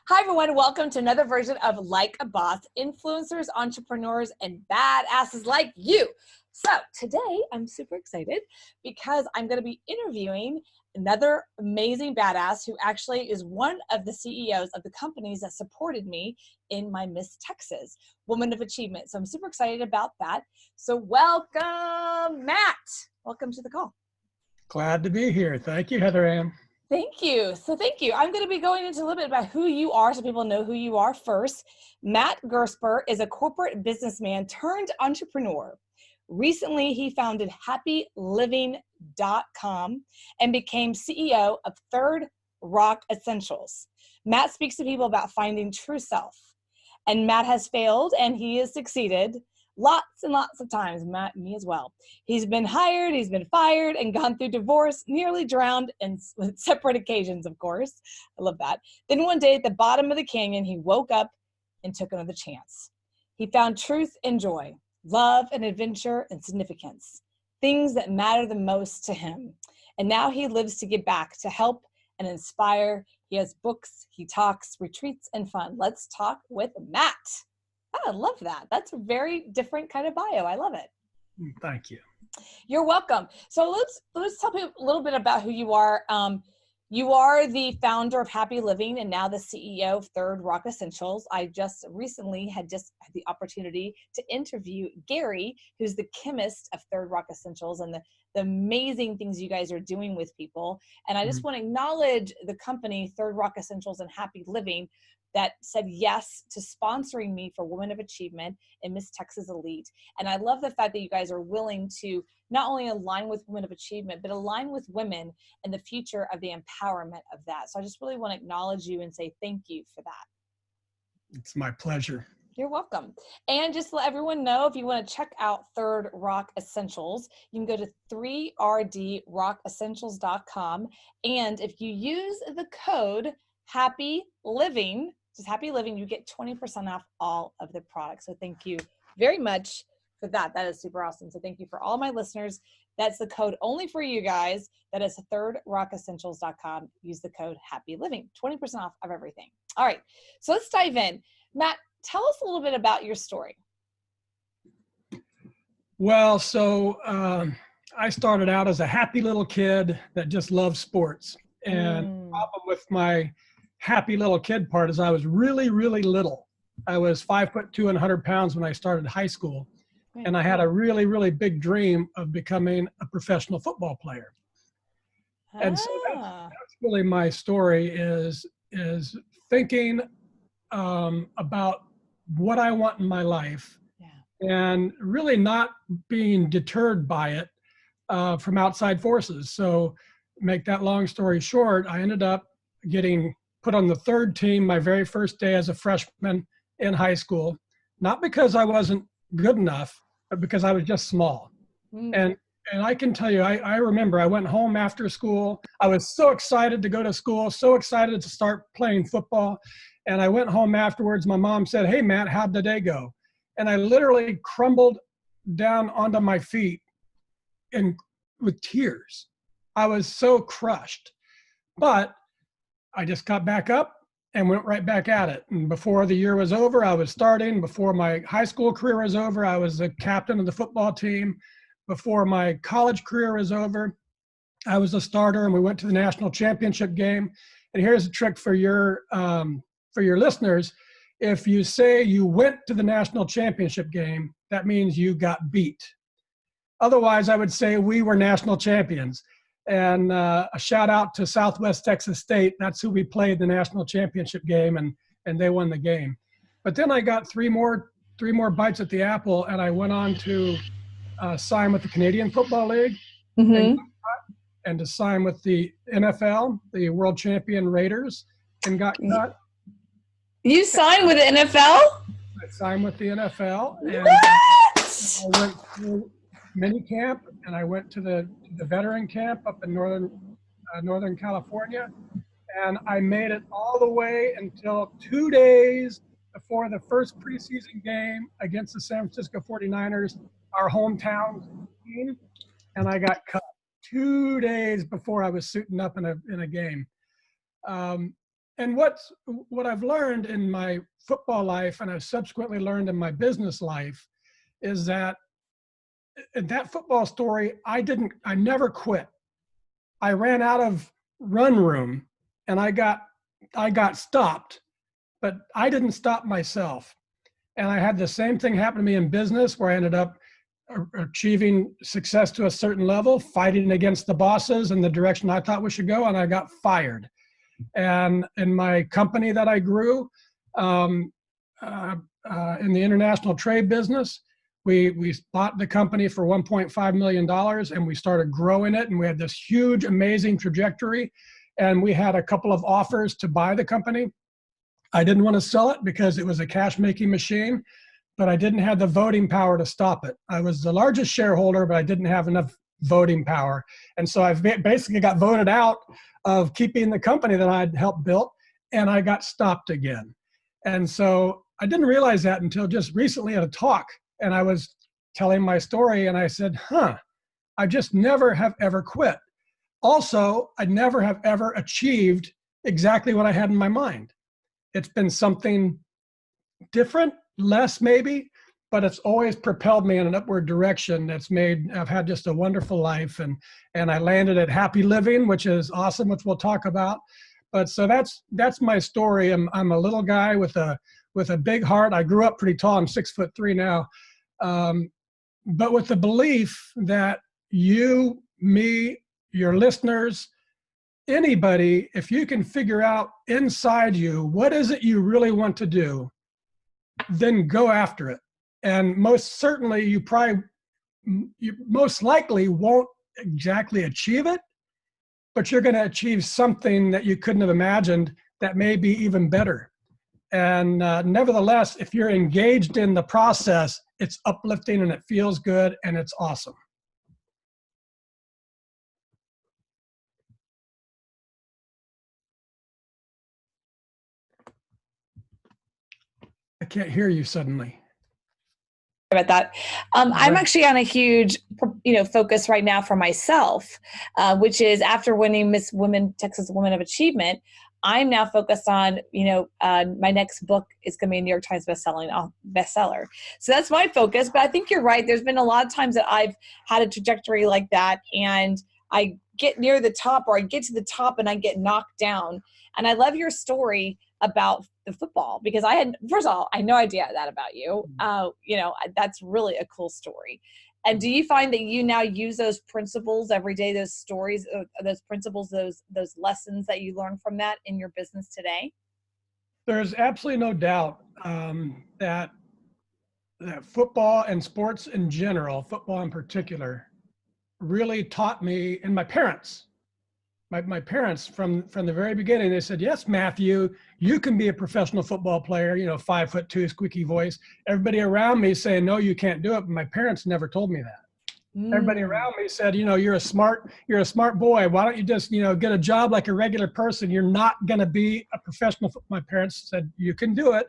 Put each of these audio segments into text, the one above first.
Hi, everyone. Welcome to another version of Like a Boss, influencers, entrepreneurs, and badasses like you. So today I'm super excited because I'm going to be interviewing another amazing badass who actually is one of the CEOs of the companies that supported me in my Miss Texas Woman of Achievement. So I'm super excited about that. So welcome, Matt. Welcome to the call. Glad to be here. Thank you, Heather Ann. Thank you. So thank you. I'm going to be going into a little bit about who you are so people know who you are first. Matt Gersper is a corporate businessman turned entrepreneur. Recently, he founded happyliving.com and became CEO of Third Rock Essentials. Matt speaks to people about finding true self. And Matt has failed and he has succeeded lots and lots of times. Matt, me as well. He's been hired, he's been fired, and gone through divorce, nearly drowned, and with separate occasions, of course. I love that. Then one day at the bottom of the canyon, he woke up and took another chance. He found truth and joy, love and adventure and significance, things that matter the most to him. And now he lives to give back, to help and inspire. He has books, he talks, retreats, and fun. Let's talk with Matt. I love that. That's a very different kind of bio. I love it. Thank you. You're welcome. So let's tell people a little bit about who you are. You are the founder of Happy Living and now the CEO of Third Rock Essentials. I just recently had the opportunity to interview Gary, who's the chemist of Third Rock Essentials, and the amazing things you guys are doing with people. And I just want to acknowledge the company, Third Rock Essentials and Happy Living, that said yes to sponsoring me for Women of Achievement and Miss Texas Elite. And I love the fact that you guys are willing to not only align with Women of Achievement, but align with women and the future of the empowerment of that. So I just really want to acknowledge you and say thank you for that. It's my pleasure. You're welcome. And just to let everyone know, if you want to check out Third Rock Essentials, you can go to 3rdrockessentials.com. And if you use the code Happy Living, just Happy Living, you get 20% off all of the products. So thank you very much for that. That is super awesome. So thank you for all my listeners. That's the code only for you guys. That is 3rdrockessentials.com. Use the code Happy Living, 20% off of everything. All right, so let's dive in. Matt, tell us a little bit about your story. Well, so I started out as a happy little kid that just loved sports. And the problem with my happy little kid part is I was really, really little. I was 5'2" and 100 pounds when I started high school. And I had a really, really big dream of becoming a professional football player. And so that's really my story is thinking about what I want in my life and really not being deterred by it from outside forces. So make that long story short, I ended up getting put on the third team my very first day as a freshman in high school, not because I wasn't good enough, but because I was just small. And I can tell you, I remember I went home after school. I was so excited to go to school, so excited to start playing football. And I went home afterwards. My mom said, "Hey, Matt, how'd the day go?" And I literally crumbled down onto my feet and with tears. I was so crushed. But I just got back up and went right back at it. And before the year was over, I was starting. Before my high school career was over, I was the captain of the football team. Before my college career was over, I was a starter, and we went to the national championship game. And here's a trick for your listeners. If you say you went to the national championship game, that means you got beat. Otherwise, I would say we were national champions. And a shout out to Southwest Texas State. That's who we played the national championship game, and they won the game. But then I got three more bites at the apple, and I went on to sign with the Canadian Football League and to sign with the NFL, the world champion Raiders, and got cut. You signed with the NFL? I signed with the NFL. And What? I went through mini camp, and I went to the veteran camp up in Northern California, and I made it all the way until 2 days before the first preseason game against the San Francisco 49ers, our hometown team, and I got cut 2 days before I was suiting up in a game. And what I've learned in my football life, and I've subsequently learned in my business life, is that in that football story, I never quit. I ran out of run room and I got stopped, but I didn't stop myself. And I had the same thing happen to me in business, where I ended up achieving success to a certain level, fighting against the bosses in the direction I thought we should go, and I got fired. And in my company that I grew, in the international trade business, we bought the company for $1.5 million, and we started growing it, and we had this huge, amazing trajectory. And we had a couple of offers to buy the company. I didn't want to sell it because it was a cash-making machine, but I didn't have the voting power to stop it. I was the largest shareholder, but I didn't have enough voting power. And so I basically got voted out of keeping the company that I'd helped build, and I got stopped again. And so I didn't realize that until just recently at a talk, and I was telling my story, and I said, I just never have ever quit. Also, I never have ever achieved exactly what I had in my mind. It's been something different, less maybe, but it's always propelled me in an upward direction. I've had just a wonderful life, and I landed at Happy Living, which is awesome, which we'll talk about. But so that's my story. I'm a little guy with a big heart. I grew up pretty tall. I'm 6'3" now. But with the belief that you, me, your listeners, anybody, if you can figure out inside you, what is it you really want to do, then go after it. And most certainly you most likely won't exactly achieve it, but you're going to achieve something that you couldn't have imagined that may be even better. And nevertheless, if you're engaged in the process, it's uplifting and it feels good and it's awesome. I can't hear you suddenly. About that. I'm actually on a huge, focus right now for myself, which is after winning Miss Texas Women of Achievement, I'm now focused on, my next book is going to be a New York Times bestseller. So that's my focus. But I think you're right. There's been a lot of times that I've had a trajectory like that, and I get near the top, or I get to the top and I get knocked down. And I love your story about the football, because first of all, I had no idea that about you. That's really a cool story. And do you find that you now use those principles every day, those stories, those principles, those lessons that you learn from that in your business today? There's absolutely no doubt that football and sports in general, football in particular, really taught me, and my parents from the very beginning, they said, yes, Matthew, you can be a professional football player, 5'2", squeaky voice. Everybody around me saying, no, you can't do it. But my parents never told me that. Everybody around me said, you're a smart boy. Why don't you just, get a job like a regular person? You're not going to be a professional. My parents said, you can do it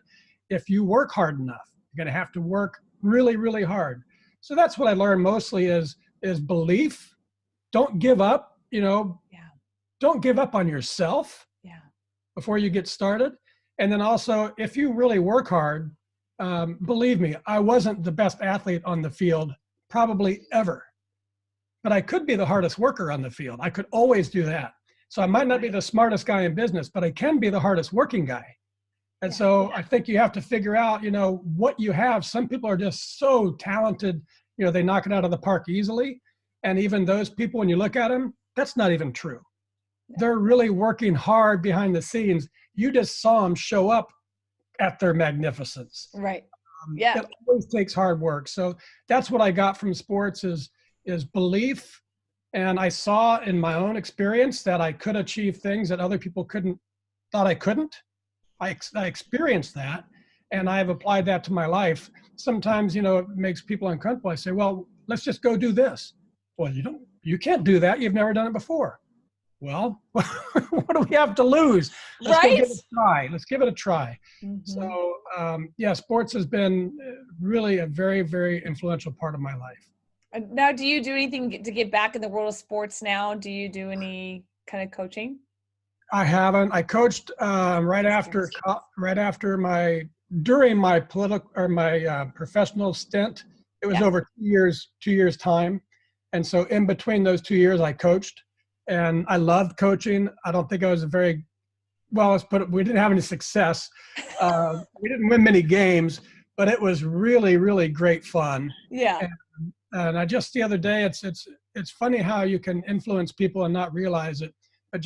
if you work hard enough. You're going to have to work really, really hard. So that's what I learned mostly is belief. Don't give up, Don't give up on yourself before you get started. And then also, if you really work hard, believe me, I wasn't the best athlete on the field, probably ever. But I could be the hardest worker on the field. I could always do that. So I might not be the smartest guy in business, but I can be the hardest working guy. And so I think you have to figure out, what you have. Some people are just so talented, they knock it out of the park easily. And even those people, when you look at them, that's not even true. They're really working hard behind the scenes. You just saw them show up at their magnificence. Right. It always takes hard work. So that's what I got from sports is belief. And I saw in my own experience that I could achieve things that other people thought I couldn't. I experienced that, and I've applied that to my life. Sometimes, it makes people uncomfortable. I say, well, let's just go do this. Well, you can't do that. You've never done it before. Well, what do we have to lose? Let's go give it a try. Let's give it a try. Mm-hmm. So, sports has been really a very, very influential part of my life. Now, do you do anything to get back in the world of sports now? Do you do any kind of coaching? I haven't. I coached during my political or my professional stint. It was over 2 years time. And so in between those 2 years, I coached, and I loved coaching. I don't think I was we didn't have any success. We didn't win many games, but it was really, really great fun. Yeah. And I just the other day, it's funny how you can influence people and not realize it. But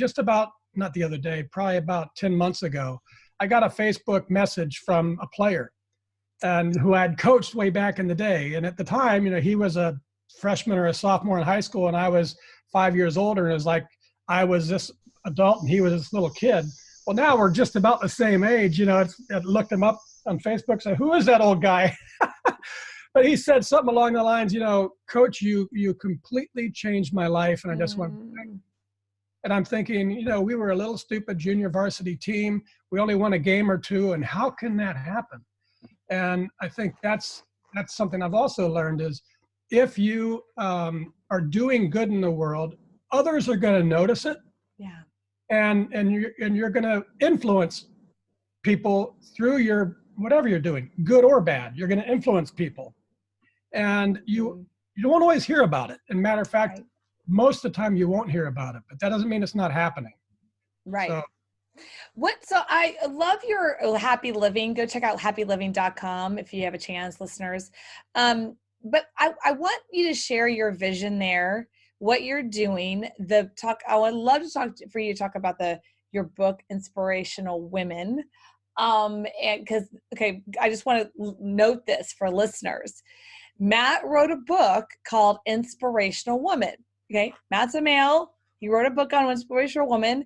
not the other day, probably about 10 months ago, I got a Facebook message from a player and who I had coached way back in the day. And at the time, he was a freshman or a sophomore in high school, and I was 5 years older. And it was like I was this adult and he was this little kid. Well, now we're just about the same age. I looked him up on Facebook, said, who is that old guy? But he said something along the lines, Coach, you completely changed my life. And I just want to thank you. And I'm thinking, we were a little stupid junior varsity team. We only won a game or two. And how can that happen? And I think that's something I've also learned is if you are doing good in the world, others are going to notice it. Yeah. And you're going to influence people through your whatever you're doing, good or bad. You're going to influence people, and you don't always hear about it. And matter of fact, right. Most of the time you won't hear about it, but that doesn't mean it's not happening. Right. So I love your Happy Living. Go check out happyliving.com if you have a chance, listeners. But I want you to share your vision there, what you're doing. I would love to for you to talk about your book, Inspirational Women. And I just want to note this for listeners. Matt wrote a book called Inspirational Woman. Okay. Matt's a male. He wrote a book on Inspirational Woman.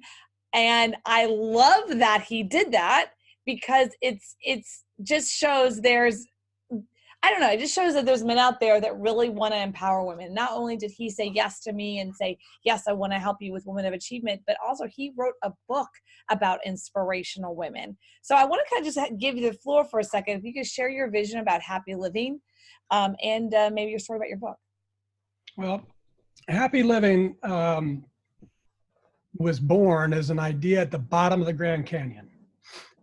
And I love that he did that because it's just shows it just shows that there's men out there that really want to empower women. Not only did he say yes to me and say, yes, I want to help you with Women of Achievement, but also he wrote a book about inspirational women. So I want to kind of just give you the floor for a second. If you could share your vision about happy living and maybe your story about your book. Well, Happy Living was born as an idea at the bottom of the Grand Canyon.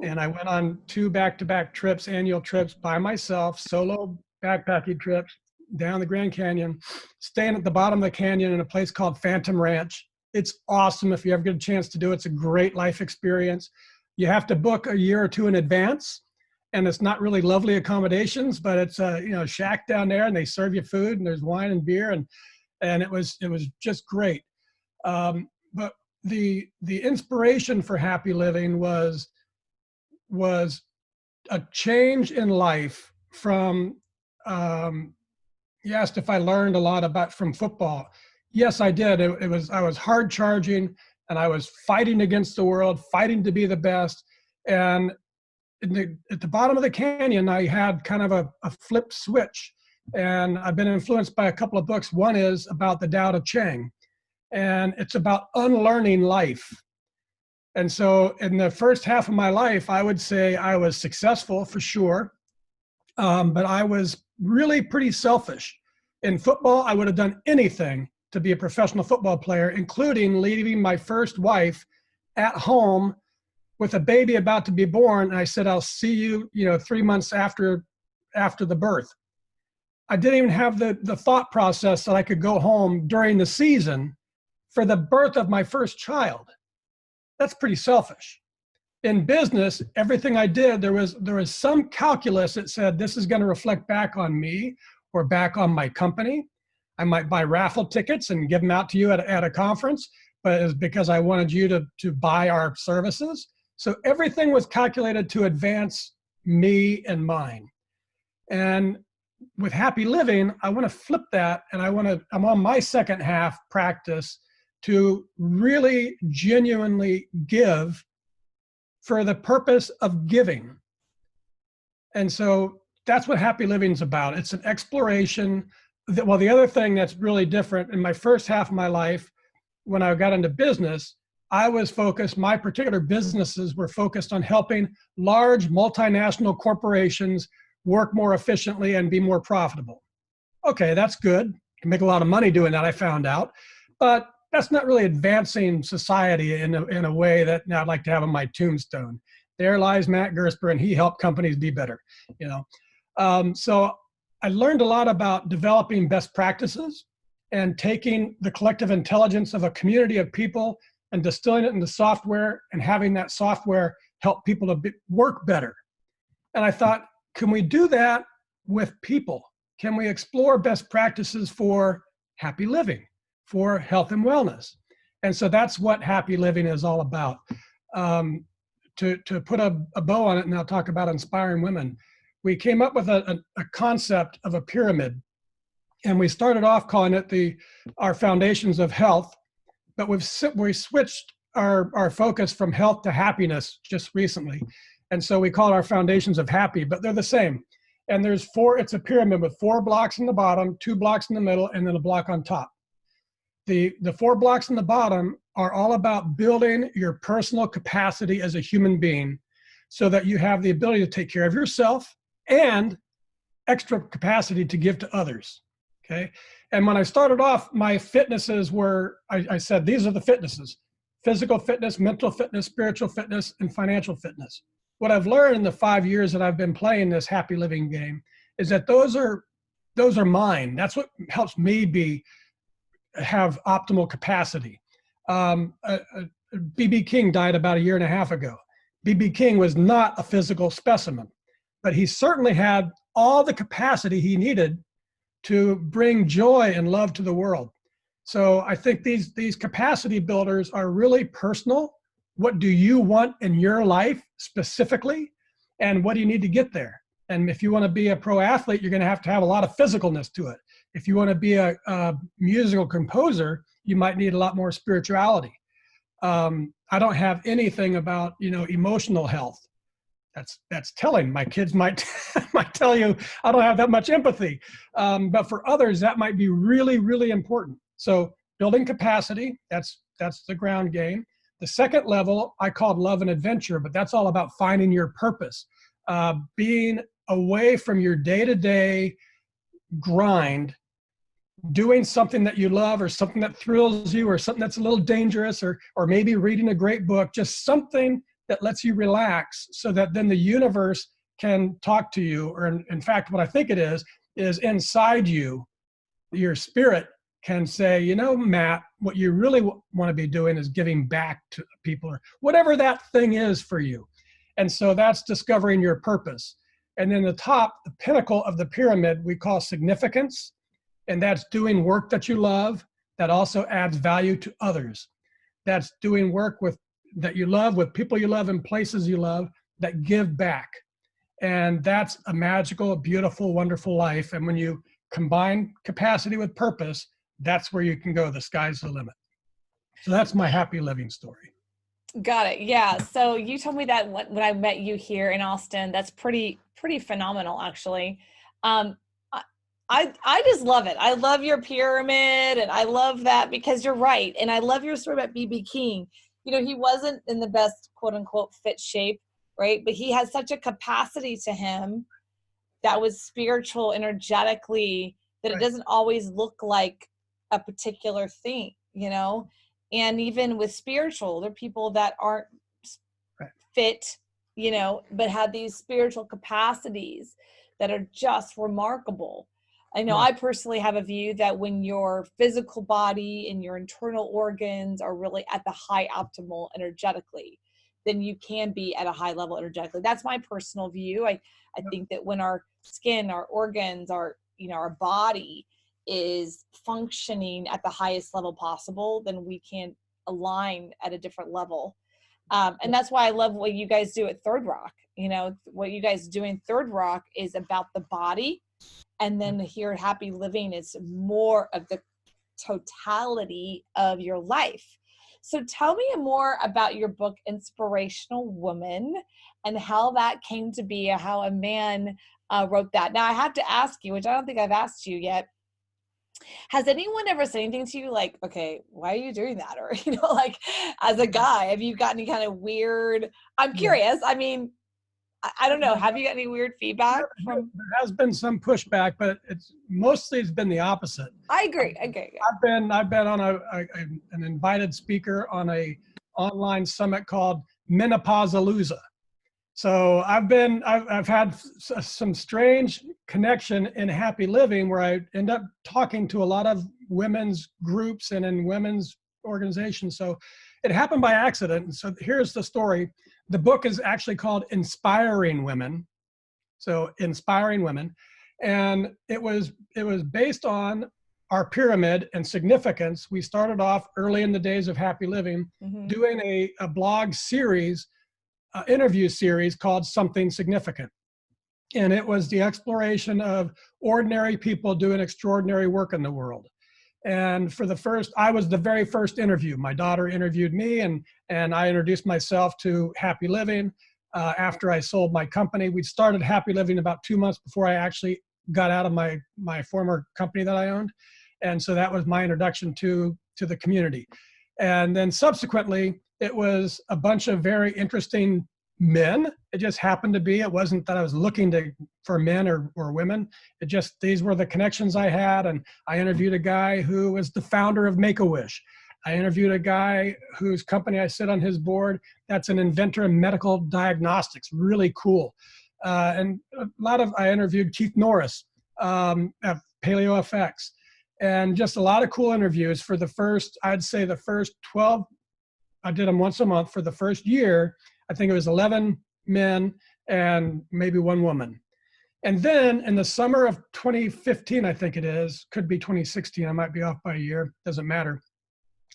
And I went on 2 back-to-back trips, annual trips by myself, solo backpacking trips down the Grand Canyon, staying at the bottom of the canyon in a place called Phantom Ranch. It's awesome if you ever get a chance to do it. It's a great life experience. You have to book a year or two in advance, and it's not really lovely accommodations, but it's a shack down there, and they serve you food, and there's wine and beer, and it was just great. But the inspiration for Happy Living was a change in life from, you asked if I learned a lot from football. Yes, I did. I was hard charging, and I was fighting against the world, fighting to be the best. And at the bottom of the canyon, I had kind of a flip switch. And I've been influenced by a couple of books. One is about the Tao Te Ching, and it's about unlearning life. And so in the first half of my life, I would say I was successful for sure, but I was really pretty selfish. In football, I would have done anything to be a professional football player, including leaving my first wife at home with a baby about to be born. And I said, I'll see you, 3 months after the birth. I didn't even have the thought process that I could go home during the season for the birth of my first child. That's pretty selfish. In business, everything I did, there was some calculus that said this is going to reflect back on me or back on my company. I might buy raffle tickets and give them out to you at a conference, but it's because I wanted you to buy our services. So everything was calculated to advance me and mine. And with Happy Living, I want to flip that, and I'm on my second half practice to really genuinely give for the purpose of giving. And so that's what Happy Living's about. It's an exploration. The other thing that's really different, in my first half of my life, when I got into business, my particular businesses were focused on helping large multinational corporations work more efficiently and be more profitable. Okay, that's good. You can make a lot of money doing that, I found out. But that's not really advancing society in a way that I'd like to have on my tombstone. There lies Matt Gersper, and he helped companies be better, you know. So I learned a lot about developing best practices and taking the collective intelligence of a community of people and distilling it into software and having that software help people to work better. And I thought, can we do that with people? Can we explore best practices for happy living, for health and wellness? And so that's what happy living is all about. To put a bow on it, and I'll talk about inspiring women, we came up with a concept of a pyramid. And we started off calling it our foundations of health, but we switched our focus from health to happiness just recently. And so we call it our foundations of happy, but they're the same. And it's a pyramid with 4 blocks in the bottom, 2 blocks in the middle, and then a block on top. The 4 blocks in the bottom are all about building your personal capacity as a human being so that you have the ability to take care of yourself and extra capacity to give to others. Okay. And when I started off, my fitnesses were, I said, these are the fitnesses: physical fitness, mental fitness, spiritual fitness, and financial fitness. What I've learned in the 5 years that I've been playing this happy living game is that those are mine. That's what helps me have optimal capacity. B.B. King died about 1.5 years ago. B.B. King was not a physical specimen, but he certainly had all the capacity he needed to bring joy and love to the world. So I think these capacity builders are really personal. What do you want in your life specifically? And what do you need to get there? And if you want to be a pro athlete, you're going to have a lot of physicalness to it. If you want to be a musical composer, you might need a lot more spirituality. I don't have anything about, emotional health. That's telling. My kids might tell you I don't have that much empathy, but for others that might be really, really important. So building capacity, that's the ground game. The second level I called love and adventure, but that's all about finding your purpose, being away from your day-to-day grind, doing something that you love or something that thrills you or something that's a little dangerous or maybe reading a great book, just something that lets you relax so that then the universe can talk to you. Or in fact, what I think it is inside you, your spirit can say, Matt, what you really want to be doing is giving back to people or whatever that thing is for you. And so that's discovering your purpose. And then the top, the pinnacle of the pyramid, we call significance. And that's doing work that you love that also adds value to others. That's doing work that you love with people you love and places you love that give back. And that's a magical, beautiful, wonderful life. And when you combine capacity with purpose, that's where you can go. The sky's the limit. So that's my happy living story. Got it. Yeah. So you told me that when I met you here in Austin. That's pretty phenomenal, actually. I just love it. I love your pyramid, and I love that because you're right. And I love your story about B.B. King. He wasn't in the best quote unquote fit shape, right? But he had such a capacity to him that was spiritual, energetically, that Right. It doesn't always look like a particular thing, And even with spiritual, there are people that aren't Right. fit, but have these spiritual capacities that are just remarkable. I know I personally have a view that when your physical body and your internal organs are really at the high optimal energetically, then you can be at a high level energetically. That's my personal view. I think that when our skin, our organs, our body is functioning at the highest level possible, then we can align at a different level. And that's why I love what you guys do at Third Rock. What you guys do in Third Rock is about the body. And then here at Happy Living is more of the totality of your life. So tell me more about your book, Inspirational Woman, and how that came to be, how a man wrote that. Now I have to ask you, which I don't think I've asked you yet, has anyone ever said anything to you like, okay, why are you doing that? Or, like as a guy, have you got any kind of weird, I'm curious. I mean, I don't know. Have you got any weird feedback from? There has been some pushback, but it's been the opposite. I agree. Okay. I've been on an invited speaker on a online summit called Menopausapalooza. So I've had some strange connection in Happy Living where I end up talking to a lot of women's groups and in women's organizations. So it happened by accident. And so here's the story. The book is actually called Inspiring Women. So Inspiring Women. And it was based on our pyramid and significance. We started off early in the days of Happy Living doing a blog series, interview series called Something Significant. And it was the exploration of ordinary people doing extraordinary work in the world. And I was the very first interview. My daughter interviewed me, and I introduced myself to Happy Living after I sold my company. We started Happy Living about 2 months before I actually got out of my former company that I owned. And so that was my introduction to the community. And then subsequently, it was a bunch of very interesting men. It just happened to be. It wasn't that I was looking for men or women. These were the connections I had. And I interviewed a guy who was the founder of Make-A-Wish. I interviewed a guy whose company I sit on his board. That's an inventor in medical diagnostics. Really cool. And I interviewed Keith Norris of Paleo FX. And just a lot of cool interviews for I'd say the first 12, I did them once a month for the first year. I think it was 11 men and maybe 1 woman. And then in the summer of 2015, I think it is, could be 2016, I might be off by a year, doesn't matter.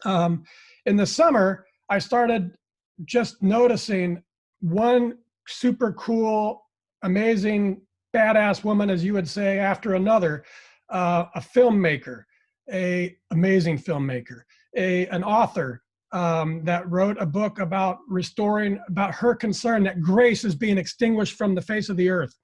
In the summer, I started just noticing one super cool, amazing, badass woman, as you would say, after another, a filmmaker, amazing filmmaker, an author, that wrote a book about her concern that grace is being extinguished from the face of the earth.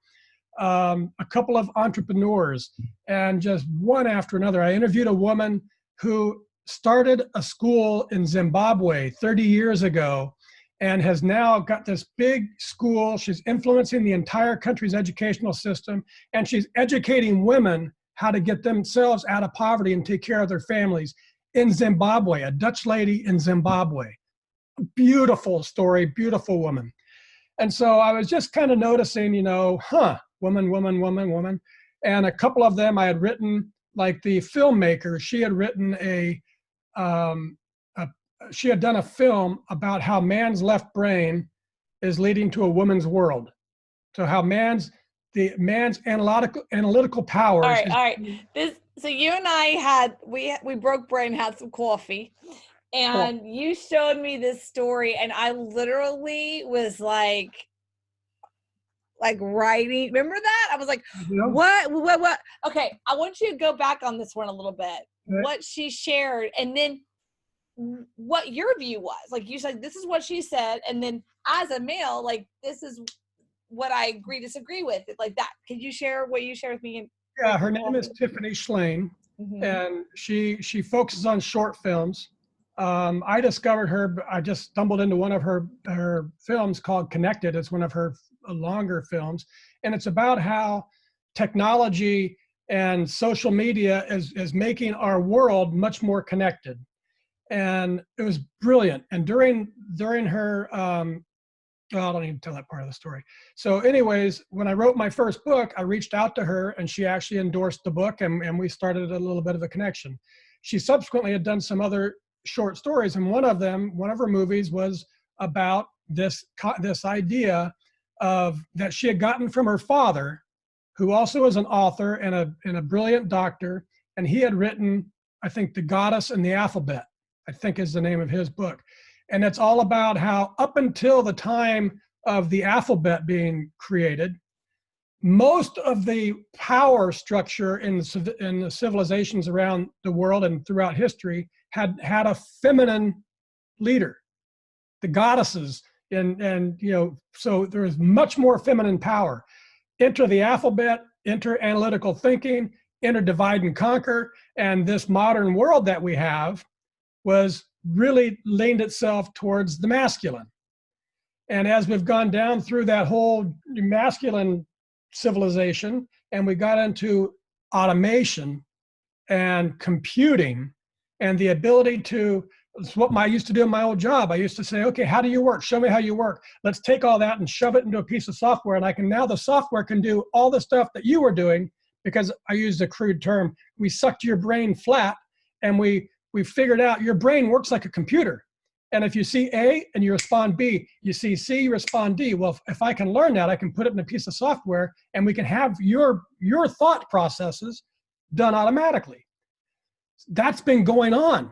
A couple of entrepreneurs, and just one after another. I interviewed a woman who started a school in Zimbabwe 30 years ago and has now got this big school. She's influencing the entire country's educational system, and she's educating women how to get themselves out of poverty and take care of their families. In Zimbabwe, a Dutch lady in Zimbabwe. Beautiful story, beautiful woman. And so I was just kind of noticing, woman. And a couple of them I had written, like the filmmaker, she had written she had done a film about how man's left brain is leading to a woman's world. So how man's analytical powers. All right. So you and I we broke bread and had some coffee, and cool. You showed me this story, and I literally was like writing. Remember that? I was like, yeah. What? Okay, I want you to go back on this one a little bit. Okay. What she shared, and then what your view was. Like you said, this is what she said, and then as a male, like this is what I disagree with. It's like that. Could you share what you shared with me? Yeah, her name is Tiffany Schlane, and she focuses on short films. I discovered her. I just stumbled into one of her films called Connected. It's one of her longer films, and it's about how technology and social media is making our world much more connected. And it was brilliant. And during her I don't even tell that part of the story. So anyways, when I wrote my first book, I reached out to her, and she actually endorsed the book, and we started a little bit of a connection. She subsequently had done some other short stories, and one of her movies was about this idea that she had gotten from her father, who also is an author and a brilliant doctor, and he had written, I think, The Goddess and the Alphabet, I think is the name of his book. And it's all about how up until the time of the alphabet being created, most of the power structure in the civilizations around the world and throughout history had a feminine leader, the goddesses, and so there is much more feminine power. Enter the alphabet, enter analytical thinking, enter divide and conquer, and this modern world that we have was really leaned itself towards the masculine. And as we've gone down through that whole masculine civilization and we got into automation and computing and the ability to, it's what I used to do in my old job. I used to say, okay, how do you work? Show me how you work. Let's take all that and shove it into a piece of software. And I can now, the software can do all the stuff that you were doing, because I used a crude term. We sucked your brain flat and we figured out your brain works like a computer. And if you see A and you respond B, you see C, you respond D. Well, if I can learn that, I can put it in a piece of software and we can have your thought processes done automatically. That's been going on.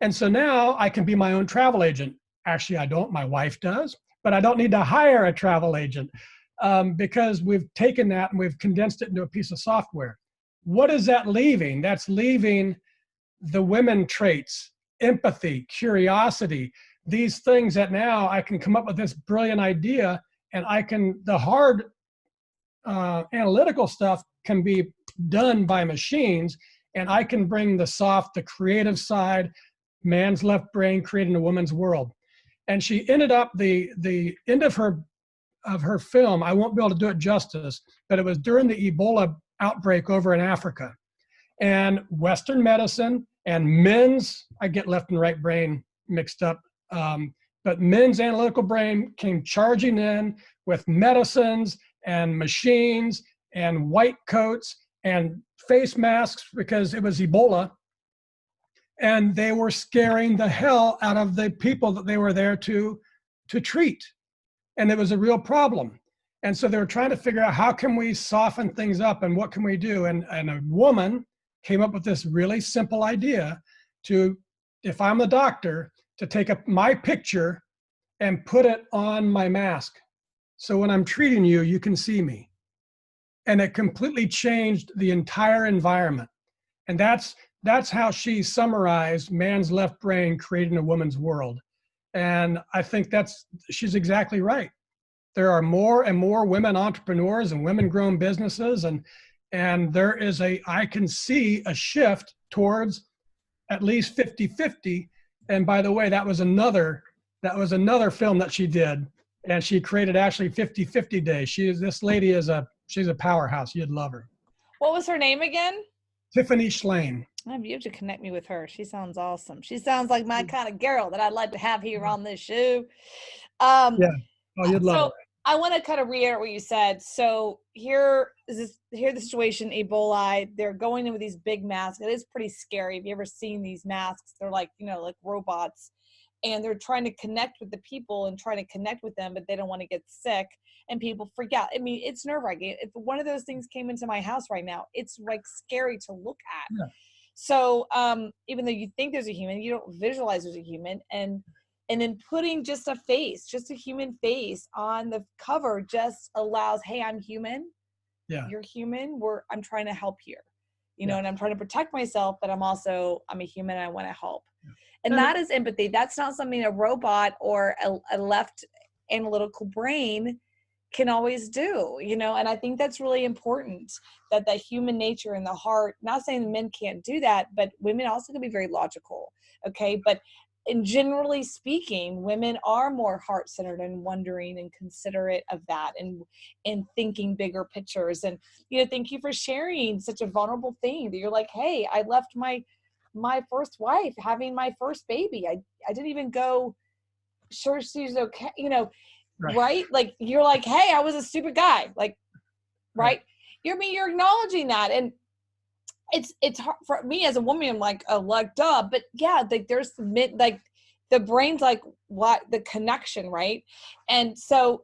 And so now I can be my own travel agent. Actually, I don't, my wife does, but I don't need to hire a travel agent because we've taken that and we've condensed it into a piece of software. What is that leaving? That's leaving the women traits, empathy, curiosity, these things that now I can come up with this brilliant idea and I can, the hard analytical stuff can be done by machines, and I can bring the soft, the creative side, man's left brain creating a woman's world. And she ended up, the end of her film, I won't be able to do it justice, but it was during the Ebola outbreak over in Africa. And Western medicine and men's, I get left and right brain mixed up, but men's analytical brain came charging in with medicines and machines and white coats and face masks because it was Ebola. And they were scaring the hell out of the people that they were there to treat. And it was a real problem. And so they were trying to figure out how can we soften things up and what can we do? And a woman came up with this really simple idea to, if I'm the doctor, to take my picture and put it on my mask. So when I'm treating you, you can see me. And it completely changed the entire environment. And that's how she summarized man's left brain creating a woman's world. And I think she's exactly right. There are more and more women entrepreneurs and women-grown businesses, and there is I can see a shift towards at least 50-50. And by the way, that was another film that she did, and she created actually 50-50 Days. This lady she's a powerhouse. You'd love her. What was her name again? Tiffany Schlain. You have to connect me with her. She sounds awesome. She sounds like my kind of girl that I'd like to have here on this show. Yeah. Oh, you'd love her. I want to kind of reiterate what you said. So here the situation, Ebola, they're going in with these big masks. It is pretty scary. Have you ever seen these masks? They're like, like robots. And they're trying to connect with the people and trying to connect with them, but they don't want to get sick. And people freak out. I mean, it's nerve-wracking. If one of those things came into my house right now, it's like scary to look at. Yeah. So even though you think there's a human, you don't visualize there's a human. And then putting just a human face on the cover just allows, hey, I'm human. Yeah. You're human. I'm trying to help here, and I'm trying to protect myself, but I'm a human and I want to help. Yeah. And that is empathy. That's not something a robot or a left analytical brain can always do, and I think that's really important, that human nature and the heart, not saying men can't do that, but women also can be very logical. Okay. But generally speaking, women are more heart-centered and wondering and considerate of that and thinking bigger pictures. And, thank you for sharing such a vulnerable thing that you're like, hey, I left my first wife having my first baby. I didn't even go sure she's okay, right? Like, you're like, hey, I was a stupid guy. Like, right? You're acknowledging that. And it's hard for me as a woman. I'm like, oh, like, duh. But yeah, like there's the brain's like, what the connection, right? And so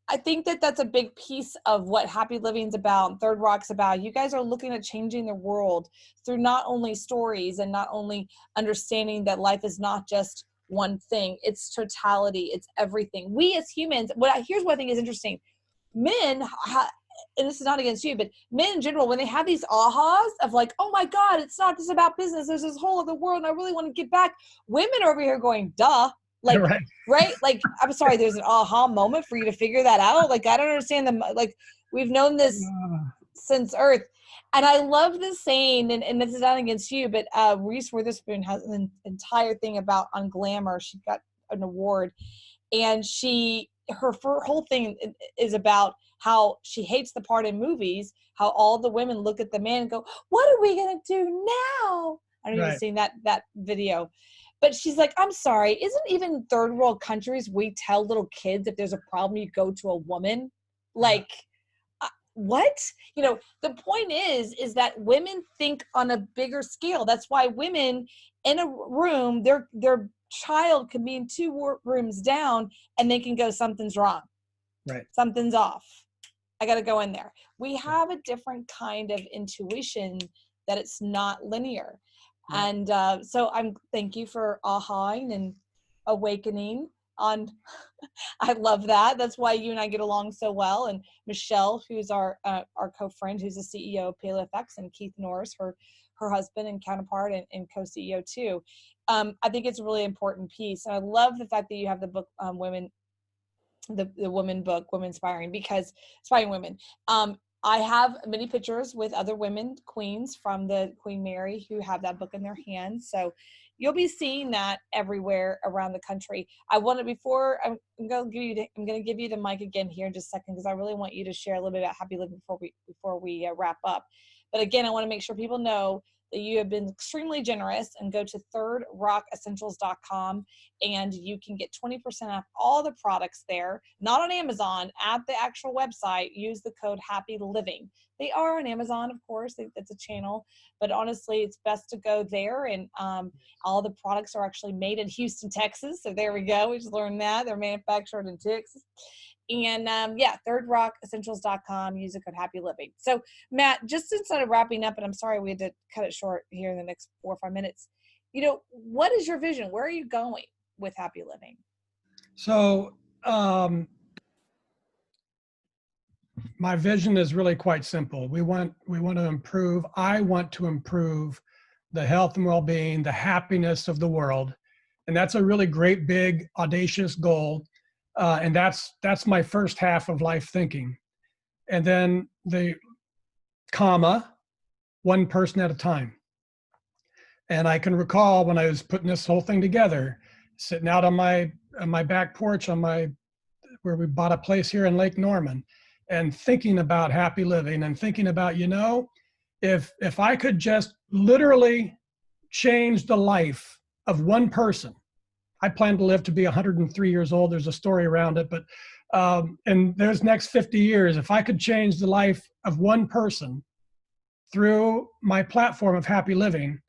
I think that's a big piece of what Happy Living's about and Third Rock's about. You guys are looking at changing the world through not only stories and not only understanding that life is not just one thing. It's totality. It's everything. We as humans, here's what I think is interesting. Men, and this is not against you, but men in general, when they have these ahas of like, oh my God, it's not just about business. There's this whole other world and I really want to get back. Women are over here going, duh. Like, right? Like, I'm sorry, there's an aha moment for you to figure that out. Like, I don't understand we've known this since Earth. And I love this saying, and this is not against you, but Reese Witherspoon has an entire thing on Glamour. She got an award, and she her whole thing is about how she hates the part in movies, how all the women look at the man and go, what are we going to do now? I don't know if you've seen that video. But she's like, I'm sorry, isn't even third world countries, we tell little kids if there's a problem, you go to a woman? Like, what? You know, the point is that women think on a bigger scale. That's why women in a room, their child can be in two rooms down and they can go, something's wrong. Right. Something's off. I got to go in there. We have a different kind of intuition that it's not linear. Right. And so thank you for ahaing and awakening on, I love that. That's why you and I get along so well. And Michelle, who's our co-friend, who's the CEO of PaleoFX, and Keith Norris, her husband and counterpart and co-CEO too. I think it's a really important piece. And I love the fact that you have the book, the women book, Women Inspiring, because Inspiring Women. I have many pictures with other women, queens from the Queen Mary, who have that book in their hands. So you'll be seeing that everywhere around the country. I want to, before I'm going to give you the mic again here in just a second, because I really want you to share a little bit about Happy Living before we wrap up. But again, I want to make sure people know that you have been extremely generous, and go to thirdrockessentials.com and you can get 20% off all the products there, not on Amazon, at the actual website. Use the code Happy Living. They are on Amazon, of course, it's a channel, but honestly, it's best to go there. And all the products are actually made in Houston, Texas. So there we go. We just learned that they're manufactured in Texas. And thirdrockessentials.com, use the code Happy Living. So Matt, just instead of wrapping up, and I'm sorry we had to cut it short here in the next 4 or 5 minutes, you know, what is your vision? Where are you going with Happy Living? So my vision is really quite simple. I want to improve the health and well-being, the happiness of the world. And that's a really great, big, audacious goal. And that's my first half of life thinking. And then the comma, one person at a time. And I can recall when I was putting this whole thing together, sitting out on my back porch where we bought a place here in Lake Norman, and thinking about Happy Living, and thinking about, you know, if I could just literally change the life of one person. I plan to live to be 103 years old. There's a story around it, but in those next 50 years, if I could change the life of one person through my platform of Happy Living,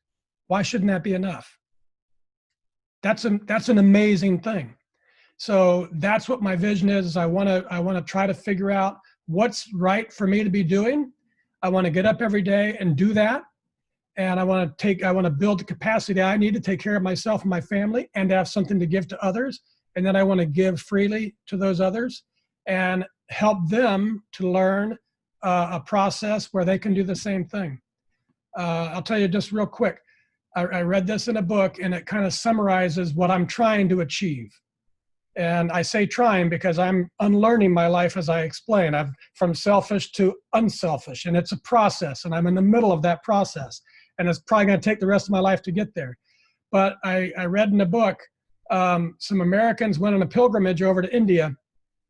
why shouldn't that be enough? That's an amazing thing. So that's what my vision is. I want to try to figure out what's right for me to be doing. I want to get up every day and do that. And I want to build the capacity I need to take care of myself and my family, and to have something to give to others. And then I want to give freely to those others and help them to learn a process where they can do the same thing. I'll tell you just real quick. I read this in a book, and it kind of summarizes what I'm trying to achieve. And I say trying because I'm unlearning my life as I explain. I'm from selfish to unselfish, and it's a process, and I'm in the middle of that process. And it's probably going to take the rest of my life to get there. But I read in a book, some Americans went on a pilgrimage over to India,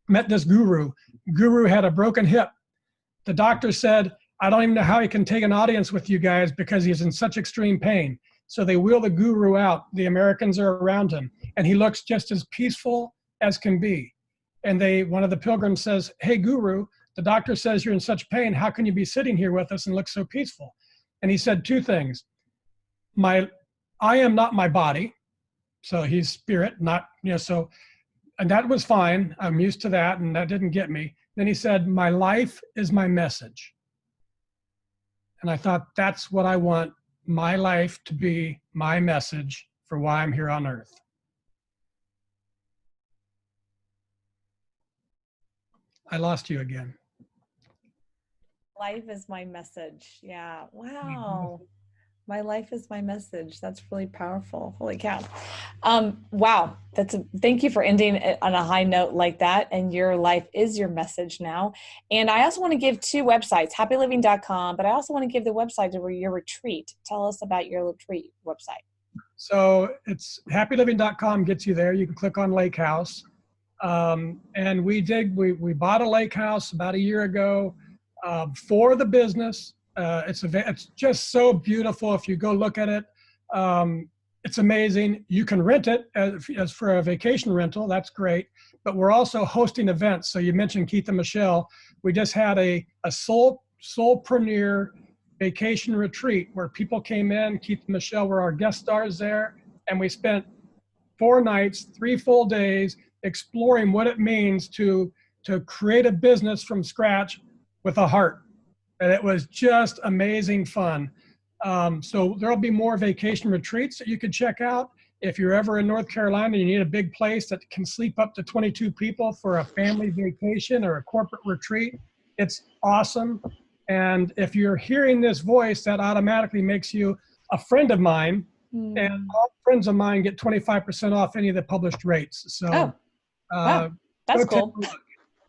met this guru. Guru had a broken hip. The doctor said, I don't even know how he can take an audience with you guys because he's in such extreme pain. So they wheel the guru out. The Americans are around him, and he looks just as peaceful as can be. And one of the pilgrims says, hey, guru, the doctor says you're in such pain. How can you be sitting here with us and look so peaceful? And he said two things. I am not my body. So he's spirit, not, so, and that was fine. I'm used to that, and that didn't get me. Then he said, my life is my message. And I thought, that's what I want my life to be, my message for why I'm here on earth. I lost you again. Life is my message. Yeah. Wow. My life is my message. That's really powerful. Holy cow. Wow. Thank you for ending it on a high note like that. And your life is your message now. And I also want to give 2 websites, happyliving.com, but I also want to give the website to your retreat. Tell us about your retreat website. So it's happyliving.com gets you there. You can click on Lake House. And we bought a lake house about a year ago for the business. It's just so beautiful. If you go look at it, it's amazing. You can rent it as for a vacation rental. That's great. But we're also hosting events. So you mentioned Keith and Michelle. We just had a soulpreneur vacation retreat where people came in. Keith and Michelle were our guest stars there. And we spent 4 nights, 3 full days exploring what it means to create a business from scratch with a heart. And it was just amazing fun. So there'll be more vacation retreats that you can check out. If you're ever in North Carolina, you need a big place that can sleep up to 22 people for a family vacation or a corporate retreat. It's awesome. And if you're hearing this voice, that automatically makes you a friend of mine. And all friends of mine get 25% off any of the published rates. So wow, that's cool.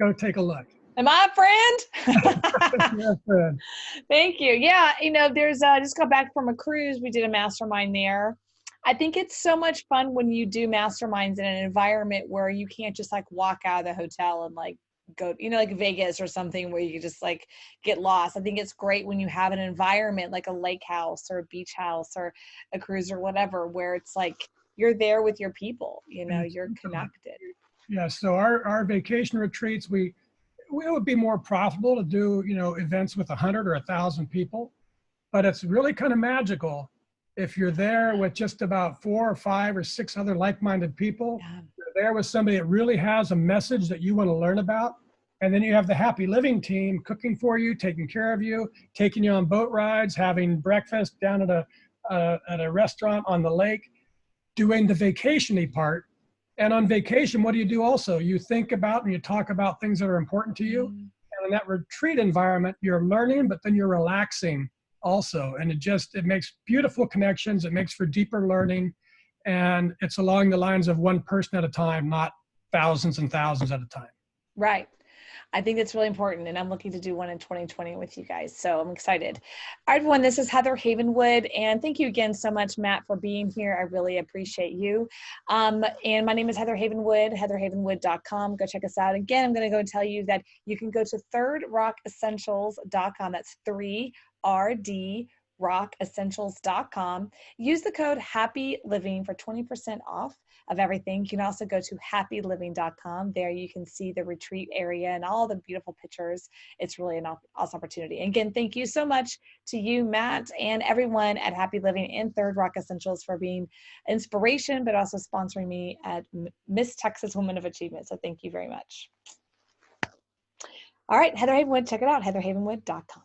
Go take a look. Am I a friend? You're a friend. Thank you. Yeah, there's just got back from a cruise. We did a mastermind there. I think it's so much fun when you do masterminds in an environment where you can't just like walk out of the hotel and like go, like Vegas or something where you can just like get lost. I think it's great when you have an environment like a lake house or a beach house or a cruise or whatever, where it's like you're there with your people, you're connected. Yeah. So our vacation retreats, it would be more profitable to do, events with 100 or 1,000 people, but it's really kind of magical if you're there with just about 4 or 5 or 6 other like-minded people. Yeah. You're there with somebody that really has a message that you want to learn about. And then you have the Happy Living team cooking for you, taking care of you, taking you on boat rides, having breakfast down at a restaurant on the lake, doing the vacation-y part. And on vacation, what do you do also? You think about and you talk about things that are important to you. And in that retreat environment, you're learning, but then you're relaxing also. And it makes beautiful connections. It makes for deeper learning. And it's along the lines of one person at a time, not thousands and thousands at a time. Right. I think that's really important, and I'm looking to do one in 2020 with you guys, so I'm excited. All right, everyone, this is Heather Havenwood, and thank you again so much, Matt, for being here. I really appreciate you. And my name is Heather Havenwood, heatherhavenwood.com. Go check us out. Again, I'm going to go tell you that you can go to thirdrockessentials.com. That's 3RD. rockessentials.com. Use the code Happy Living for 20% off of everything. You can also go to happyliving.com. There you can see the retreat area and all the beautiful pictures. It's really an awesome opportunity. And again, thank you so much to you, Matt, and everyone at Happy Living and Third Rock Essentials for being inspiration, but also sponsoring me at Miss Texas Woman of Achievement. So thank you very much. All right, Heather Havenwood, check it out, heatherhavenwood.com.